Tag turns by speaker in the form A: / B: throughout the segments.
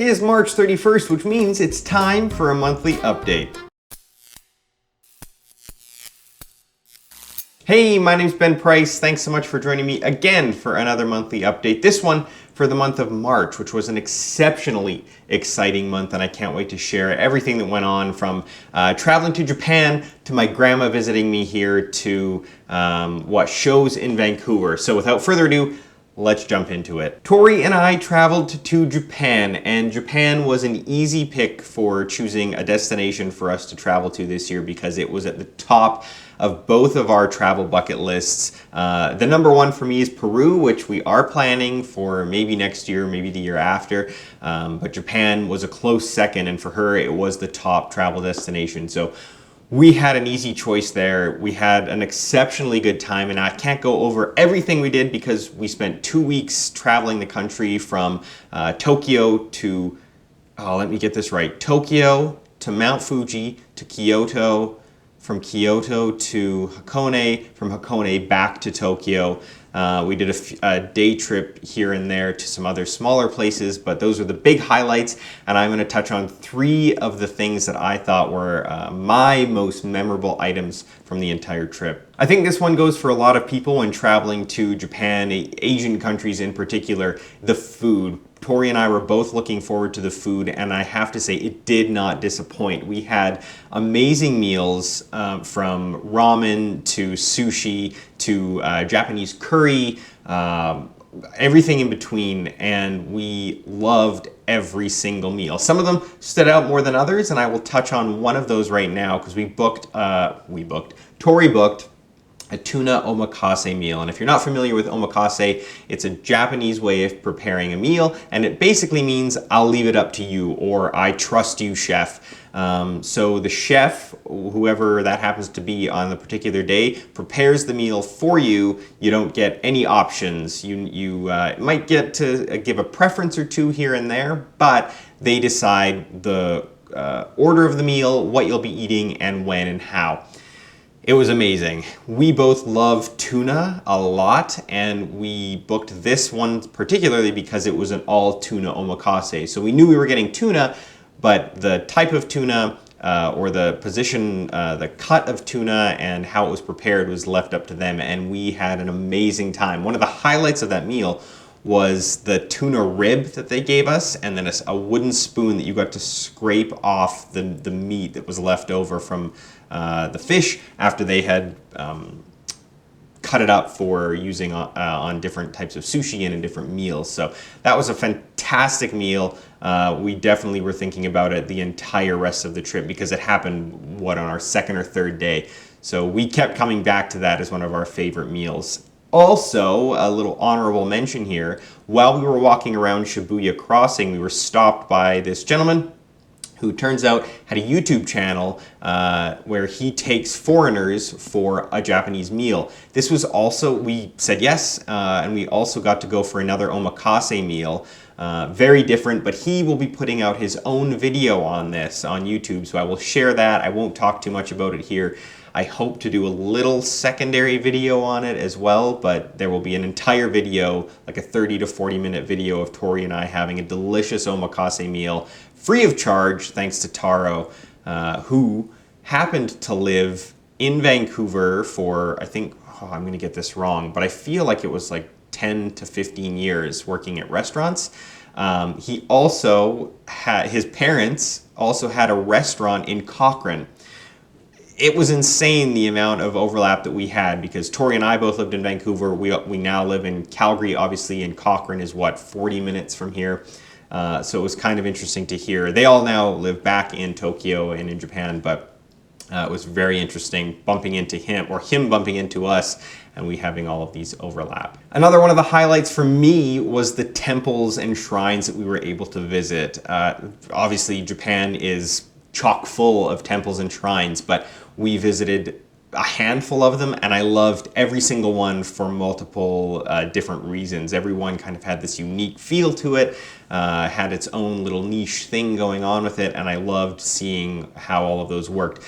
A: is March 31st, which means it's time for a monthly update. Hey, my name's Ben Price. Thanks so much for joining me again for another monthly update. This one for the month of March, which was an exceptionally exciting month, and I can't wait to share everything that went on from traveling to Japan to my grandma visiting me here to shows in Vancouver. So without further ado, let's jump into it. Tori and I traveled to Japan, and Japan was an easy pick for choosing a destination for us to travel to this year because it was at the top of both of our travel bucket lists. The number one for me is Peru, which we are planning for maybe next year, maybe the year after. But Japan was a close second, and for her, it was the top travel destination. So we had an easy choice there. We had an exceptionally good time, and I can't go over everything we did because we spent 2 weeks traveling the country from Tokyo to, let me get this right, Tokyo to Mount Fuji to Kyoto, from Kyoto to Hakone, from Hakone back to Tokyo. We did a day trip here and there to some other smaller places, but those are the big highlights, and I'm going to touch on 3 of the things that I thought were my most memorable items from the entire trip. I think this one goes for a lot of people when traveling to Japan, Asian countries in particular, the food. Tori and I were both looking forward to the food, and I have to say it did not disappoint. We had amazing meals from ramen to sushi to Japanese curry, everything in between, and we loved every single meal. Some of them stood out more than others, and I will touch on one of those right now because Tori booked a tuna omakase meal. And if you're not familiar with omakase, it's a Japanese way of preparing a meal, and it basically means I'll leave it up to you, or I trust you, chef. So the chef, whoever that happens to be on the particular day, prepares the meal for you. You don't get any options. You might get to give a preference or two here and there, but they decide the order of the meal, what you'll be eating, and when and how. It was amazing. We both love tuna a lot, and we booked this one particularly because it was an all tuna omakase. So we knew we were getting tuna, but the type of tuna or the position, the cut of tuna and how it was prepared was left up to them, and we had an amazing time. One of the highlights of that meal was the tuna rib that they gave us, and then a wooden spoon that you got to scrape off the meat that was left over from the fish after they had cut it up for using on different types of sushi and in different meals. So that was a fantastic meal. We definitely were thinking about it the entire rest of the trip because it happened, on our second or third day. So we kept coming back to that as one of our favorite meals. Also, a little honorable mention here, while we were walking around Shibuya Crossing, we were stopped by this gentleman who turns out had a YouTube channel where he takes foreigners for a Japanese meal. This was also, we said yes, and we also got to go for another omakase meal. Very different, but he will be putting out his own video on this on YouTube, so I will share that. I won't talk too much about it here. I hope to do a little secondary video on it as well, but there will be an entire video, like a 30 to 40 minute video of Tori and I having a delicious omakase meal, free of charge, thanks to Taro, who happened to live in Vancouver for, I think, I'm gonna get this wrong, but I feel like it was like 10 to 15 years working at restaurants. He also had, his parents also had a restaurant in Cochrane. It was insane the amount of overlap that we had because Tori and I both lived in Vancouver. We now live in Calgary, obviously, and Cochrane is 40 minutes from here. So it was kind of interesting to hear. They all now live back in Tokyo and in Japan, but it was very interesting bumping into him, or him bumping into us, and we having all of these overlap. Another one of the highlights for me was the temples and shrines that we were able to visit. Obviously, Japan is chock full of temples and shrines, but we visited a handful of them, and I loved every single one for multiple different reasons. Every one kind of had this unique feel to it, had its own little niche thing going on with it, and I loved seeing how all of those worked.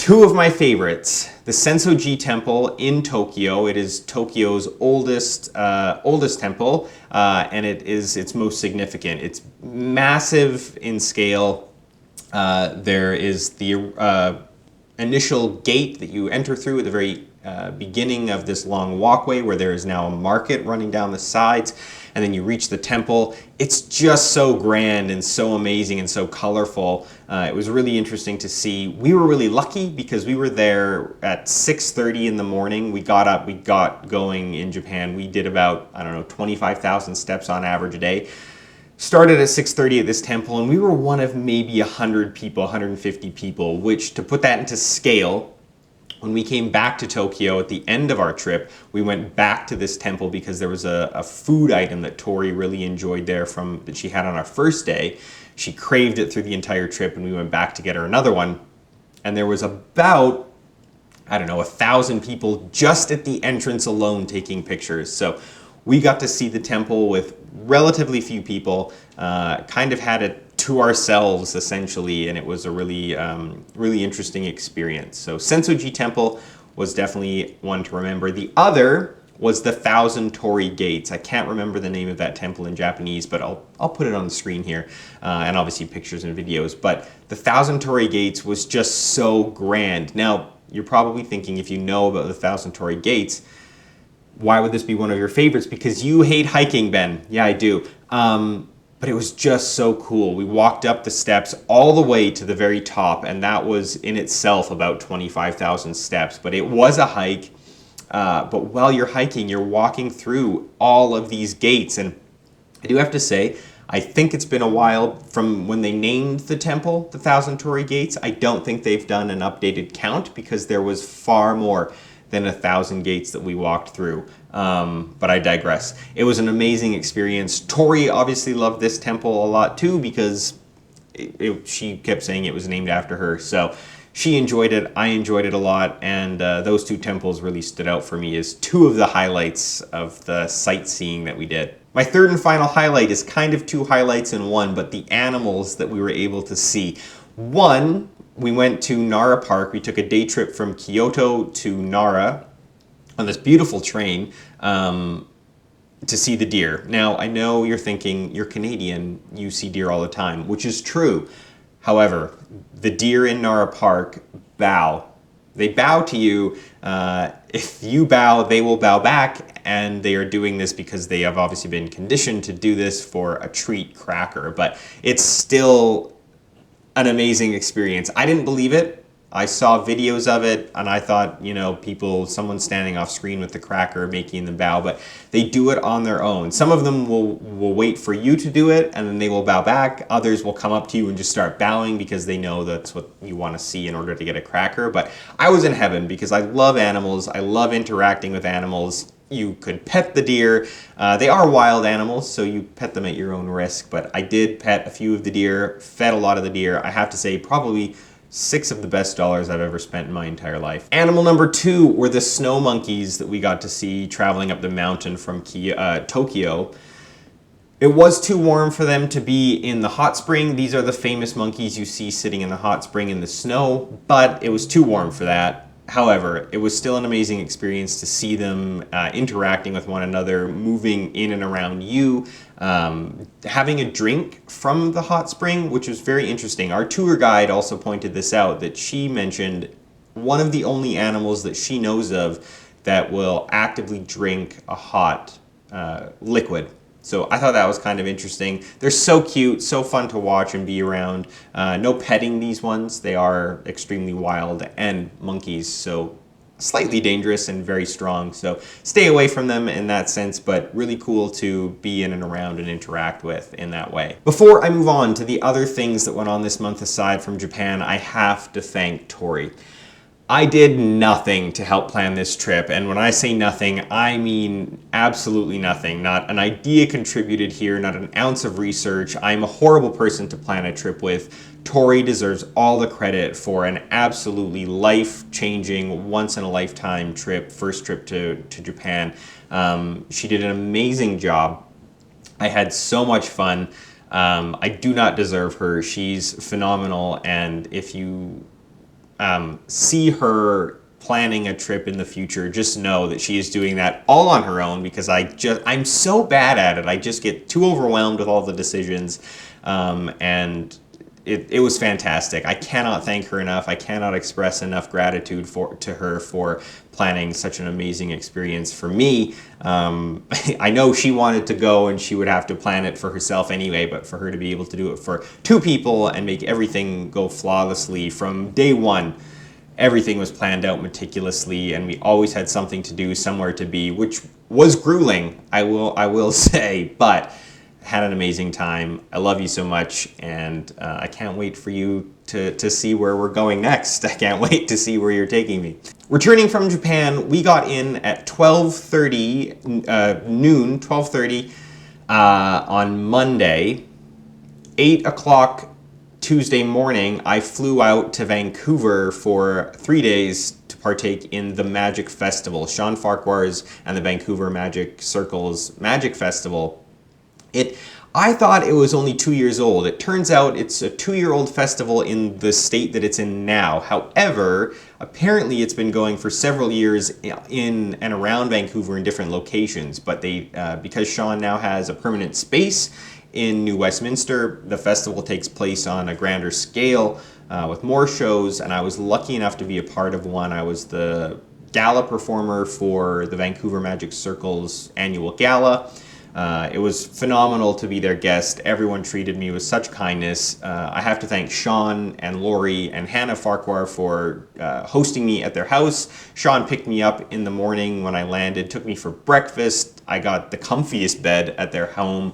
A: Two of my favorites, the Sensoji Temple in Tokyo. It is Tokyo's oldest temple, and it is its most significant. It's massive in scale. There is the initial gate that you enter through at the very beginning of this long walkway where there is now a market running down the sides, and then you reach the temple. It's just so grand and so amazing and so colorful. It was really interesting to see. We were really lucky because we were there at 6:30 in the morning. We got going in Japan. We did about, I don't know, 25,000 steps on average a day. Started at 6:30 at this temple, and we were one of maybe 100 people, 150 people, which, to put that into scale, when we came back to Tokyo at the end of our trip, we went back to this temple because there was a food item that Tori really enjoyed there that she had on our first day. She craved it through the entire trip, and we went back to get her another one. And there was about, I don't know, 1,000 people just at the entrance alone taking pictures. So we got to see the temple with relatively few people, kind of had it to ourselves essentially, and it was a really, really interesting experience. So Sensoji Temple was definitely one to remember. The other was the Thousand Torii Gates. I can't remember the name of that temple in Japanese, but I'll put it on the screen here, and obviously pictures and videos. But the Thousand Torii Gates was just so grand. Now, you're probably thinking, if you know about the Thousand Torii Gates, why would this be one of your favorites? Because you hate hiking, Ben. Yeah, I do. But it was just so cool. We walked up the steps all the way to the very top, and that was in itself about 25,000 steps. But it was a hike. But while you're hiking, you're walking through all of these gates. And I do have to say, I think it's been a while from when they named the temple the Thousand Torii Gates. I don't think they've done an updated count because there was far more than 1,000 gates that we walked through. But I digress. It was an amazing experience. Tori obviously loved this temple a lot too because she kept saying it was named after her. So she enjoyed it. I enjoyed it a lot. And those two temples really stood out for me as two of the highlights of the sightseeing that we did. My third and final highlight is kind of two highlights in one, but the animals that we were able to see. One, we went to Nara Park. We took a day trip from Kyoto to Nara on this beautiful train to see the deer. Now, I know you're thinking, you're Canadian, you see deer all the time, which is true. However, the deer in Nara Park bow. They bow to you. If you bow, they will bow back, and they are doing this because they have obviously been conditioned to do this for a treat cracker, but it's still an amazing experience. I didn't believe it. I saw videos of it, and I thought, you know, someone standing off screen with the cracker making them bow, but they do it on their own. Some of them will wait for you to do it, and then they will bow back. Others will come up to you and just start bowing because they know that's what you want to see in order to get a cracker. But I was in heaven because I love animals. I love interacting with animals. You could pet the deer. They are wild animals, so you pet them at your own risk. But I did pet a few of the deer, fed a lot of the deer. I have to say, probably 6 of the best dollars I've ever spent in my entire life. Animal number 2 were the snow monkeys that we got to see traveling up the mountain from Tokyo. It was too warm for them to be in the hot spring. These are the famous monkeys you see sitting in the hot spring in the snow, but it was too warm for that. However, it was still an amazing experience to see them interacting with one another, moving in and around you, having a drink from the hot spring, which was very interesting. Our tour guide also pointed this out, that she mentioned one of the only animals that she knows of that will actively drink a hot liquid. So I thought that was kind of interesting. They're so cute, so fun to watch and be around. No petting these ones. They are extremely wild and monkeys, so slightly dangerous and very strong. So stay away from them in that sense, but really cool to be in and around and interact with in that way. Before I move on to the other things that went on this month aside from Japan, I have to thank Tori. I did nothing to help plan this trip, and when I say nothing, I mean absolutely nothing. Not an idea contributed here, not an ounce of research. I'm a horrible person to plan a trip with. Tori deserves all the credit for an absolutely life-changing, once-in-a-lifetime trip, first trip to Japan. She did an amazing job. I had so much fun. I do not deserve her. She's phenomenal, and if you see her planning a trip in the future, just know that she is doing that all on her own, because I'm so bad at it. I just get too overwhelmed with all the decisions, and it was fantastic. I cannot thank her enough. I cannot express enough gratitude to her for planning such an amazing experience for me. I know she wanted to go and she would have to plan it for herself anyway, but for her to be able to do it for two people and make everything go flawlessly from day one, everything was planned out meticulously, and we always had something to do, somewhere to be, which was grueling, I will say, but had an amazing time. I love you so much, and I can't wait for you to see where we're going next. I can't wait to see where you're taking me. Returning from Japan, we got in at 12:30 noon, 12:30 on Monday. 8 o'clock Tuesday morning, I flew out to Vancouver for 3 days to partake in the Magic Festival, Sean Farquhar's and the Vancouver Magic Circle's Magic Festival. I thought it was only 2 years old. It turns out it's a 2-year-old festival in the state that it's in now. However, apparently it's been going for several years in and around Vancouver in different locations. But because Sean now has a permanent space in New Westminster, the festival takes place on a grander scale with more shows, and I was lucky enough to be a part of one. I was the gala performer for the Vancouver Magic Circle's annual gala. It was phenomenal to be their guest. Everyone treated me with such kindness. I have to thank Sean and Lori and Hannah Farquhar for hosting me at their house. Sean picked me up in the morning when I landed, took me for breakfast. I got the comfiest bed at their home.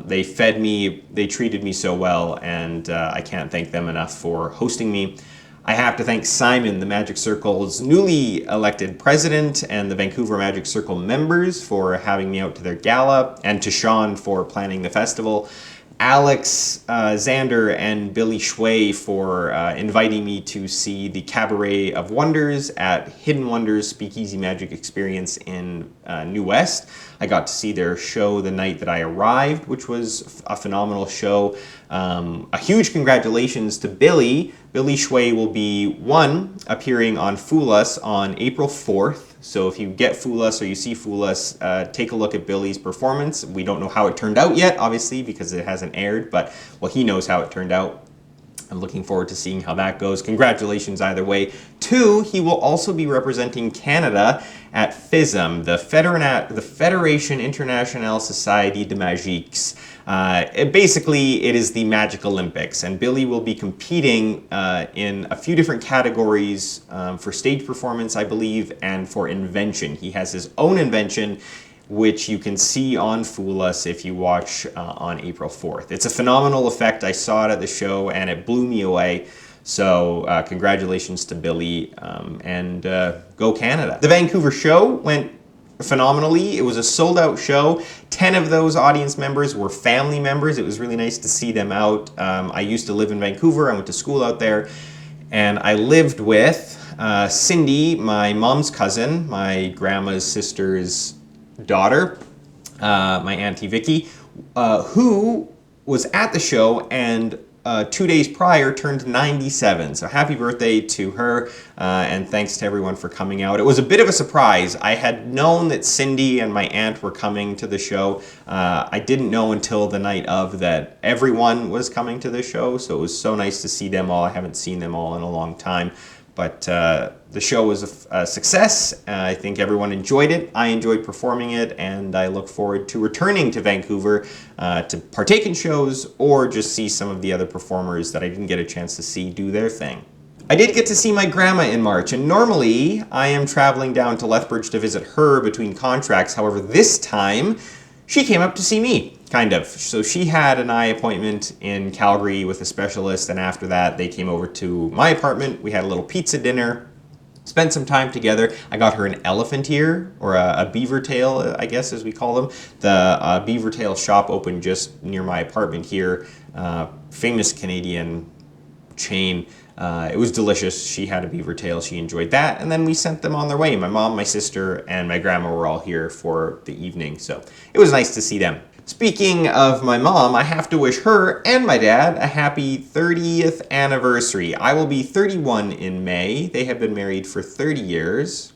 A: They fed me, they treated me so well, and I can't thank them enough for hosting me. I have to thank Simon, the Magic Circle's newly elected president, and the Vancouver Magic Circle members for having me out to their gala, and to Sean for planning the festival. Alex, Xander, and Billy Shui for inviting me to see the Cabaret of Wonders at Hidden Wonders Speakeasy Magic Experience in New West. I got to see their show the night that I arrived, which was a phenomenal show. A huge congratulations to Billy. Billy Shui will be, appearing on Fool Us on April 4th. So if you get Fool Us or you see Fool Us, take a look at Billy's performance. We don't know how it turned out yet, obviously, because it hasn't aired, but he knows how it turned out. I'm looking forward to seeing how that goes. Congratulations either way. 2, he will also be representing Canada at FISM, the Fédération Internationale Société de Magiques. Basically, it is the Magic Olympics, and Billy will be competing in a few different categories for stage performance, I believe, and for invention. He has his own invention, which you can see on Fool Us if you watch on April 4th. It's a phenomenal effect. I saw it at the show, and it blew me away. So congratulations to Billy, and go Canada. The Vancouver show went phenomenally. It was a sold-out show. 10 of those audience members were family members. It was really nice to see them out. I used to live in Vancouver. I went to school out there, and I lived with Cindy, my mom's cousin, my grandma's sister's daughter, my Auntie Vicky, who was at the show and 2 days prior turned 97. So happy birthday to her, and thanks to everyone for coming out. It was a bit of a surprise. I had known that Cindy and my aunt were coming to the show. I didn't know until the night of that everyone was coming to the show, so it was so nice to see them all. I haven't seen them all in a long time. But the show was a success. I think everyone enjoyed it. I enjoyed performing it, and I look forward to returning to Vancouver to partake in shows or just see some of the other performers that I didn't get a chance to see do their thing. I did get to see my grandma in March, and normally I am traveling down to Lethbridge to visit her between contracts. However, this time she came up to see me. Kind of. So she had an eye appointment in Calgary with a specialist, and after that they came over to my apartment. We had a little pizza dinner, spent some time together. I got her an elephant ear, or a beaver tail, I guess as we call them. The beaver tail shop opened just near my apartment here. Famous Canadian chain. It was delicious. She had a beaver tail. She enjoyed that. And then we sent them on their way. My mom, my sister, and my grandma were all here for the evening. So it was nice to see them. Speaking of my mom, I have to wish her and my dad a happy 30th anniversary. I will be 31 in May. They have been married for 30 years.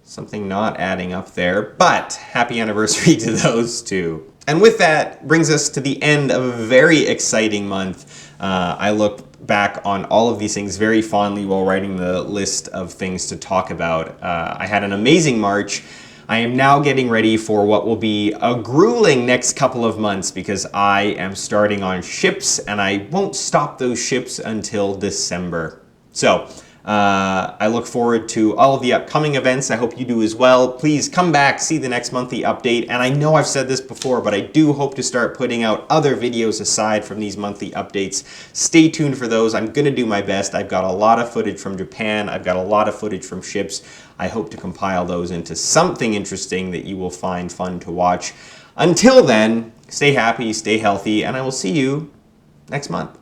A: Something not adding up there, but happy anniversary to those two. And with that, brings us to the end of a very exciting month. I look back on all of these things very fondly while writing the list of things to talk about. I had an amazing March. I am now getting ready for what will be a grueling next couple of months because I am starting on ships and I won't stop those ships until December. So, I look forward to all of the upcoming events. I hope you do as well. Please come back, see the next monthly update. And I know I've said this before, but I do hope to start putting out other videos aside from these monthly updates. Stay tuned for those. I'm going to do my best. I've got a lot of footage from Japan. I've got a lot of footage from ships. I hope to compile those into something interesting that you will find fun to watch. Until then, stay happy, stay healthy, and I will see you next month.